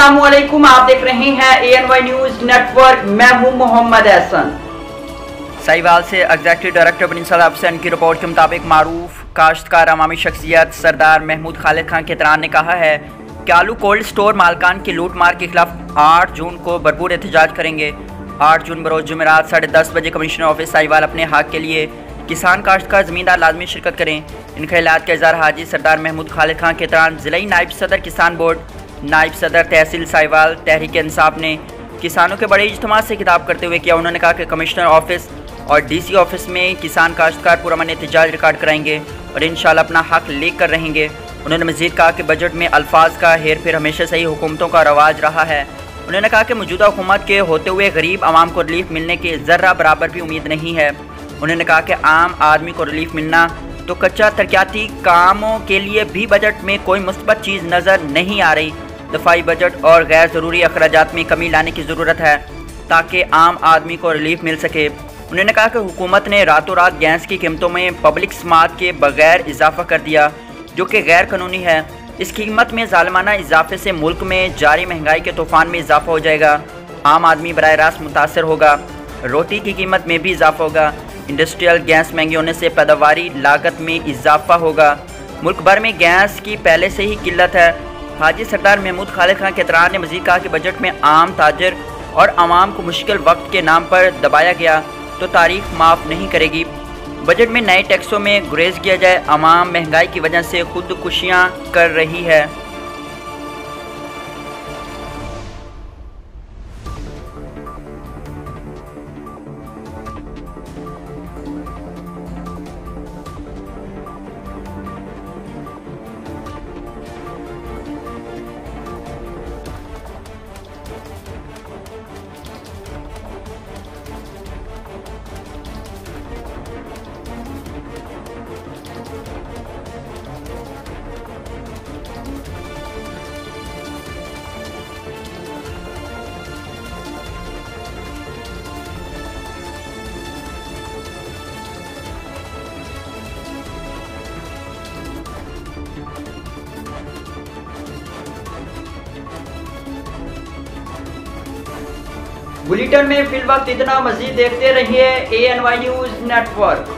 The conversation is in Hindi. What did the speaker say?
अस्सलामुअलैकुम, आप देख रहे हैं ANY न्यूज़ नेटवर्क। मैं हूं मोहम्मद एहसन। साहिवाल से एग्जीक्यूटिव डायरेक्टर प्रिंसिपल अफसर की रिपोर्ट के मुताबिक मारूफ काश्तकार अवामी शख्सियत सरदार महमूद खालिद खान केतरान ने कहा है कि आलू कोल्ड स्टोर मालकान की लूट मार के खिलाफ 8 जून को भरपूर एहतजाज करेंगे। 8 जून बरोज जुमेरात 10:30 बजे कमिश्नर ऑफिस साहिवाल अपने हक के लिए किसान काश्तकार ज़मींदार लाजमी शिरकत करें। इन ख्यालात का इज़हार हाजी सरदार महमूद खालिद खान केतरान ज़िला नायब सदर किसान बोर्ड, नायब सदर तहसील साहिवाल तहरीक इंसाफ ने किसानों के बड़े इज्तिमा से खिताब करते हुए किया। उन्होंने कहा कि कमिश्नर ऑफिस और DC ऑफिस में किसान काश्तकार पुरअमन एहतजाज रिकॉर्ड कराएंगे और इंशाल्लाह अपना हक लेकर रहेंगे। उन्होंने मज़ीद कहा कि बजट में अल्फाज का हेर फेर हमेशा से ही हुकूमतों का रवाज रहा है। उन्होंने कहा कि मौजूदा हुकूमत के होते हुए गरीब आवाम को रिलीफ मिलने की ज़र्रा बराबर भी उम्मीद नहीं है। उन्होंने कहा कि आम आदमी को रिलीफ मिलना तो कच्चा तरक्याती कामों के लिए भी बजट में कोई मुस्बत चीज़ नज़र नहीं आ रही। दफाई बजट और गैर ज़रूरी अखराजात में कमी लाने की ज़रूरत है ताकि आम आदमी को रिलीफ मिल सके। उन्होंने कहा कि हुकूमत ने रातों रात गैस की कीमतों में पब्लिक समात के बगैर इजाफा कर दिया जो कि गैर कानूनी है। इस कीमत में जालिमाना इजाफे से मुल्क में जारी महंगाई के तूफान में इजाफा हो जाएगा। आम आदमी बराह रास्त मुतासर होगा। रोटी की कीमत में भी इजाफा होगा। इंडस्ट्रियल गैस महंगी होने से पैदावारी लागत में इजाफा होगा। मुल्क भर में गैस की पहले से ही किल्लत है। हाजी सरदार महमूद खालिद खान केतरान ने मज़ीद कहा कि बजट में आम ताजर और आवाम को मुश्किल वक्त के नाम पर दबाया गया तो तारीख माफ़ नहीं करेगी। बजट में नए टैक्सों में गुरेज किया जाए। आवाम महंगाई की वजह से खुदकुशियाँ कर रही है। बुलेटिन में फिल वक्त इतना। मजीद देखते रहिए ANY न्यूज़ नेटवर्क।